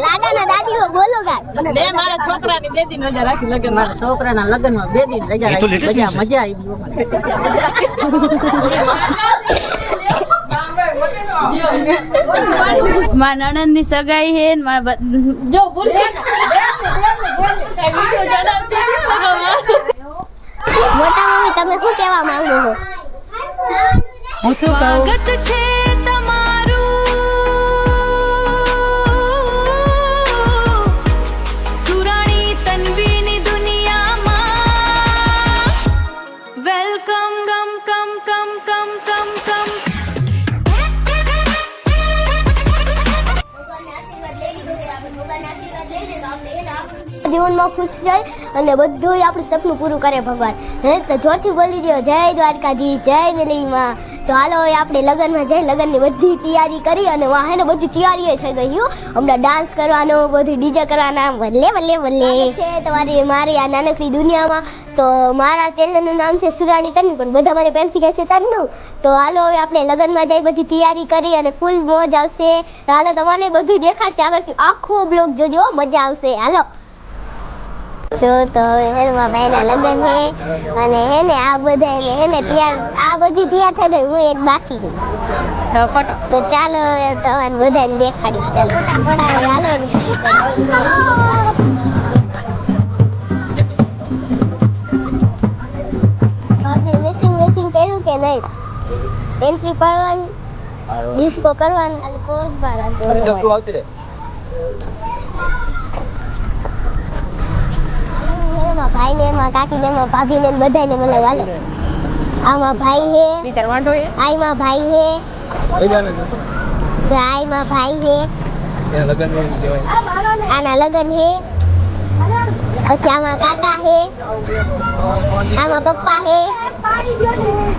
લાડાના દાદીઓ બોલો ગા બે મારા છોકરાની 2 દિન રજા રાખી લગન મારા છોકરાના લગનમાં 2 દિન રજા રાખી મજા આવી મારા નણંદ ની સગાઈ હે મારા જો બોલ મોટા મમ્મી તમે શું કહેવા માંગો છો હું શું કહું છે તમારું સુરાણી તન્વીની દુનિયામાં વેલકમ ગમ કમ કમ કમ કમ કમ જીવનમાં ખુશ રહે અને બધું આપણું સપનું પૂરું કરે ભગવાન હે તો જોરથી બોલી દો જય દ્વારકાધીશ જય મેલડીમાં તો હાલો હવે આપણે લગ્નમાં જઈ લગ્નની બધી તૈયારી કરી અને વાહ હે ને બધી તૈયારી થઈ ગઈ હમણાં ડાન્સ કરવાનો બધું ડીજે કરવાના ભલે ભલે ભલે છે તમારી મારી આ નાનકડી દુનિયામાં તો મારા ચેનલનું નામ છે સુરાણી તન્વી પણ બધા મને પ્રેમથી કહે છે તન્નુ તો હાલો હવે આપણે લગ્નમાં જઈ બધી તૈયારી કરી અને ફૂલ મોજ આવશે હાલો તમને બધું દેખાડશે આગળથી આખો બ્લોગ જોજો મજા આવશે હાલો જો તો હેરમાં ભાઈના લગ્ન છે અને હે ને આ બધા હે ને તૈયાર આ બધી તૈયાર થઈ ગઈ હું એક બાકી તો ચાલો તમને બધાને દેખાડી ચાલો હાલો મેચિંગ કર્યું કે નહીં એન્ટ્રી પાડવાની ડિસ્કો કરવાની ભાઈ ને એમાં કાકી ને એમાં ભાભી ને બધાને મળે હાલો આમાં ભાઈ હે આઈમાં ભાઈ હે જો આઈમાં ભાઈ હે આના લગન હે પછી આમાં કાકા હે આમાં પપ્પા હે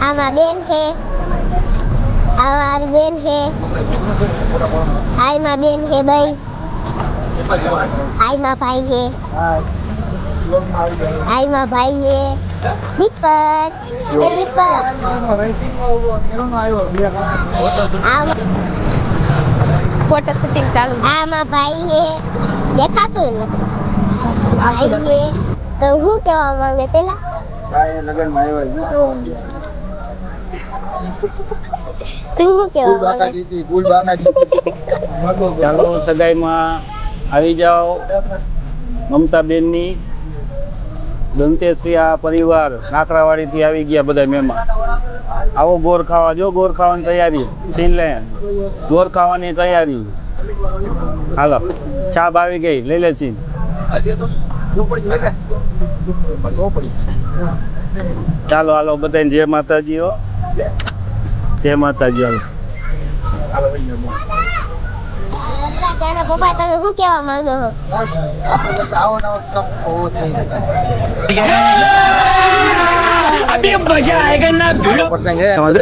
આમાં બેન હે આમાં બેન હે આઈમાં બેન હે ભાઈ આઈમાં ભાઈ હે આઈમાં ભાઈ હે દીપક એ દીપક ફોટો શૂટિંગ ચાલુ આમાં ભાઈ હે દેખાતું ને ભાઈ હે તો હું કહેવા માંગે પેલા તું શું કહેવા માંગે ચાલો સગાઈમાં આવી જાઓ મમતાબેનની દંતેશ્રી પરિવાર નાકરાવાડીથી આવી ગયા બધા મહેમાન આવો ગોર ખાવા જો ગોર ખાવાની તૈયારી છીન લે ગોર ખાવાની તૈયારી હાલો છાપ આવી ગઈ લઈ લે છીન ચાલો હાલો બધાને જય માતાજી હો જય માતાજી હાલો પપ્પા તમે શું કહેવા માંગો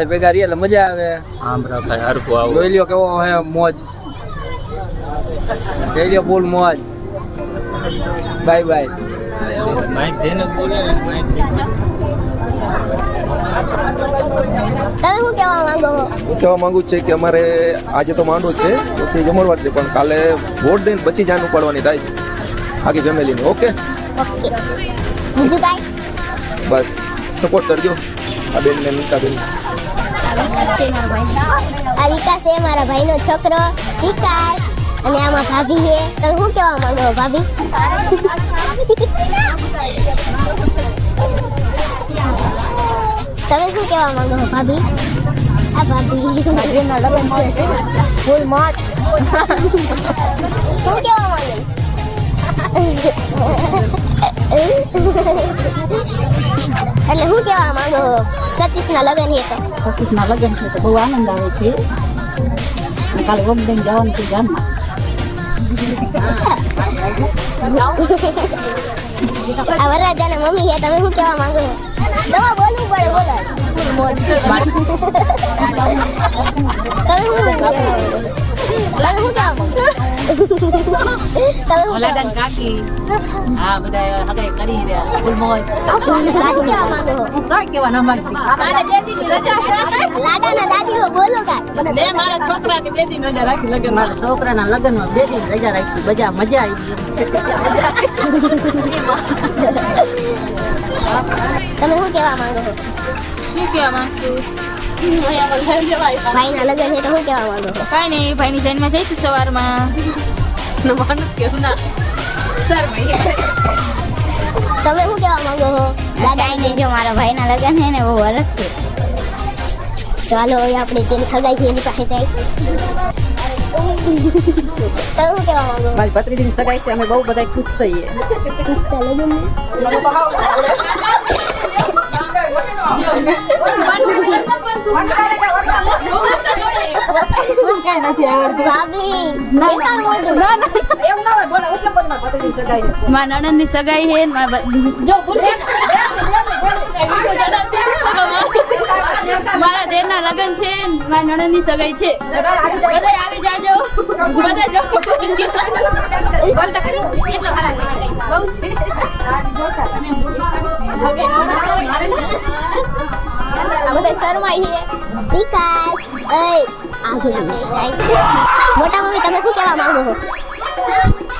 ભેગા રહીએ એટલે મજા આવે જોઈ લ્યો કેવો હે મોજ જોઈ લ્યો ફૂલ મોજ બાય બાય તમે શું કહેવા માંગો કહેવા માંગુ છે કે અમારે આજે તો માંડવો છે પછી જમણવાર છે પણ કાલે વોટ દઈને પછી જાન ઉપાડવાની થાય છે આખી ફેમિલીને ઓકે બીજું કાંઈ બસ સપોર્ટ કરજો આ બેનને નીતા બેન આ વિકાસ છે મારા ભાઈનો છોકરો વિકાસ અને આમાં ભાભી છે તમે શું કહેવા માંગો ભાભી તમે શું કહેવા માંગો ભાભી આ ભાભી ફૂલ મોજ શું કહેવા માંગે એટલે શું કહેવા માંગો સતીશના લગ્ન છે તો સતીશના લગ્ન છે તો બહુ આનંદ આવે છે કાલે વમદેન જવાનું છે જાનમાં આ વરરાજાના મમ્મી છે તમે શું કહેવા માંગો દવા બોલવું પડે બોલો તમે શું કહેવા માંગો શું ઓલાદાન કાકી હા બધા હગાઈ કરી રહ્યા ફૂલ મોજ દાદી કેવા માંગો છો? કઈ કેવા ન માંગતી મારે બે દી રજા છે લાડાના દાદી હો બોલો કાંઈ. મેં મારા છોકરાની બે દી રજા રાખી લગન મારા છોકરાના લગનમાં બે દી રજા રાખી બધા મજા આવી તમે શું કહેવા માંગો છો? શું કહેવા માંગશું ભાઈના લગ્ન છે તો શું કહેવા માંગો છો? કાંઈ નહીં ભાઈની જૈનમાં જઈશું સવારમાં. કેવું ના સર તમે શું કહેવા માંગો છો? દાદા જો મારા ભાઈના લગ્ન છે ને બહુ વરસ છે. ચાલો હવે આપણે જેની સગાઈ છે એની પાસે જાય. તમે શું કહેવા માંગો? મારી ભત્રીજીની સગાઈ છે અમે બહુ બધા ખુશ છીએ પિસ્તા લગ્નની? ભાભી બેકાર મોઢું. મારા નણંદની સગાઈ છે ને મારા દેરના લગ્ન છે ને મારા નણંદની સગાઈ છે. બધા આવી જાજો બધા જાઓ. આ બધા શરમાઈ છે. વિકાસ મોટા મમ્મી તમે શું કહેવા માંગો છો?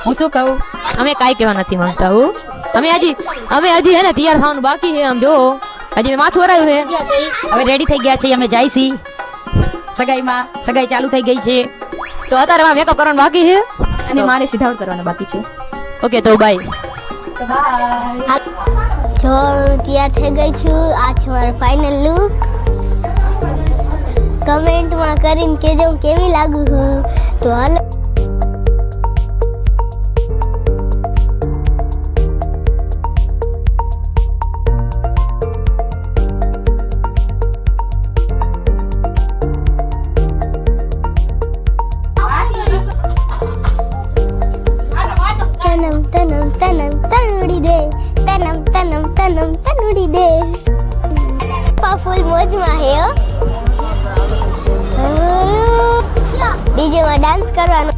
હું શું કહું અમે કાંઈ કહેવા નથી માંગતા હું અમે હજી હે ને તૈયાર થવાનું બાકી છે. આમ જો હજી મેં માથું વરાયું છે. હવે રેડી થઈ ગયા છે અમે જાઈસી સગાઈમાં સગાઈ ચાલુ થઈ ગઈ છે તો અત્યારે મારે મેકઅપ કરવાનું બાકી છે અને મારે સિધાવટ કરવાના બાકી છે. ઓકે તો બાય. જો તૈયાર થઈ ગઈ છું. આ છે મારો ફાઇનલ લુક. કમેન્ટમાં કરીને કહેજો હું કેવી લાગુ છું. તો હાલો તનમ તનમ તનુડી દે તનમ તનમ તનમ તનુડી દે. ફૂલ મોજમાં હે હો. ડીજેમાં ડાન્સ કરવાનો.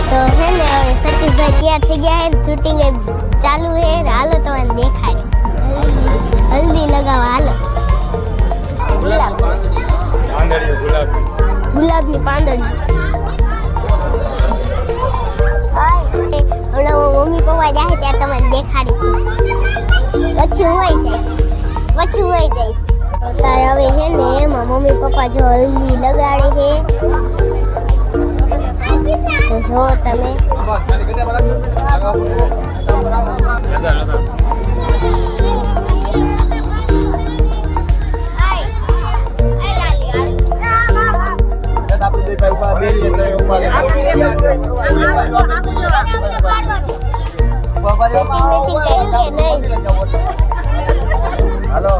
તો હે ને હવે સતીશભાઈ તૈયાર થઈ ગયા હે. શૂટિંગ ચાલુ હે. હાલો તમને દેખાડી. હલ્દી લગાવવા હાલો. ગુલાબની પાંદડી. હમણાં મમ્મી પપ્પા જાય ત્યારે તમને દેખાડીશું. પછી હોય જઈશ. તારે હવે હે ને એમાં મમ્મી પપ્પા જો હલ્દી લગાડે છે તો જો તમે. હાલો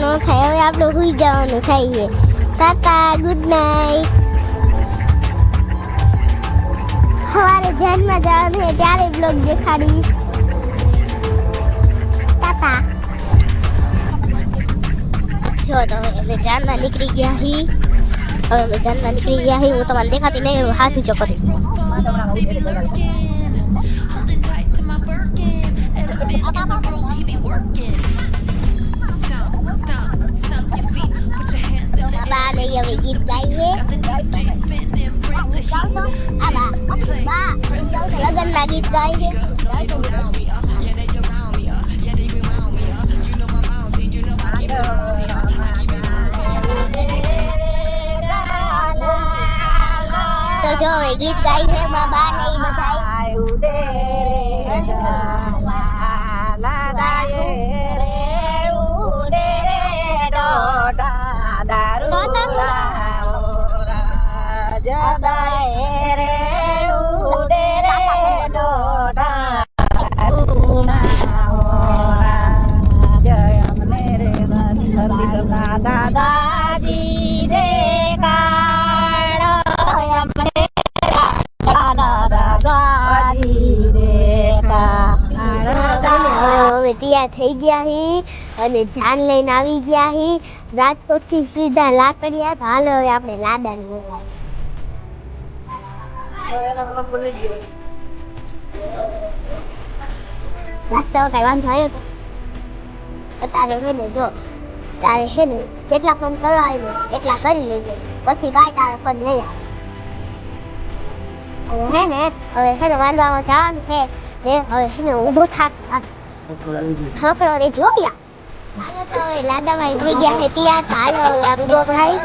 ન થાય, હવે આપણે સુઈ જવાનું થાય છે. Tata, good night. સવારે ધ્યાનમાં જવાનું છે ત્યારે બ્લોગ દેખાડીશ. ટાટા. જો તો હવે જાનમાં નીકળી ગયા હી. હવે અમે જાનમાં નીકળી ગયા હી. હું તમને દેખાતી નહીં, હું હાથ ઊંચો કરું. બા નહીં હવે ગીત ગાય છે. લગ્નના ગીત ગાય છે. તો જો હવે ગીત ગાય છે બા નહીં દાદાજી રે અમે તૈયાર થઈ ગયા હી અને જાન લઈને આવી ગયા હી રાજકોટ થી સીધા લાકડિયા. તો હાલો હવે આપણે લાડાને બોલાવીએ. નાસ્તા કઈ વાંધો આવ્યો તો અત્યારે છે ને જો તારે છે ને જેટલા ફોન કરવા આવ્યો એટલા કરી લેજો, પછી કાંઈ તારે ફોન નહીં આવે. હે ને હવે છે ને વાંધવામાં જવાનું છે. હવે છે ને ઊભો થાક ઠોકરો રે જોયા. હાલો તો હવે લાડાભાઈ થઈ ગયા છે ત્યાં. હાલો હવે આપણે ભાઈ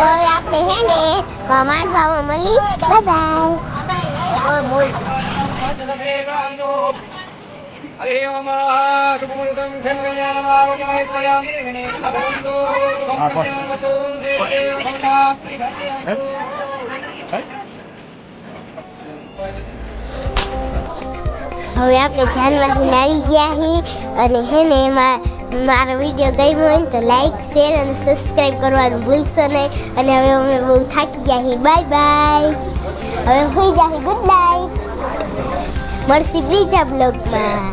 હવે આપણે હે ને માંડવામાં મળી. Bye bye. હવે આપણે જાનમાંથી આવી ગયા હી અને હે ને મારો વિડીયો ગમ્યો હોય તો લાઈક, શેર અને સબસ્ક્રાઈબ કરવાનું ભૂલશો નહીં. અને હવે અમે બહુ થાકી ગયા હી. Bye bye. હવે સુઈ જાય. Good night. મળશી બીજા બ્લોગમાં.